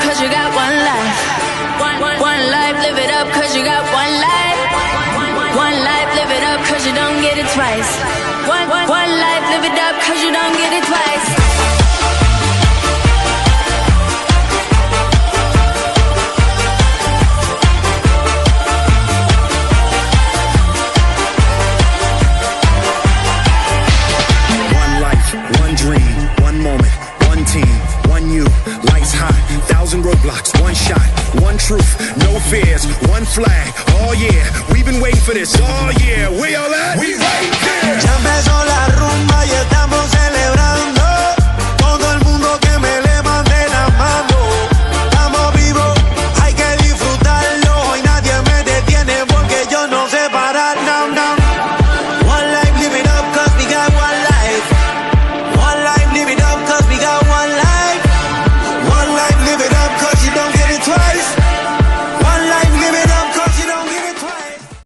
cause you got one life. One life, live it up cause you got one life. One life, live it up cause you don't get it twice. One life, live it up cause you don't get it twice. Roadblocks, one shot, one truth, no fears, one flag. Oh yeah, we've been waiting for this all year. Where y'all at? We right there.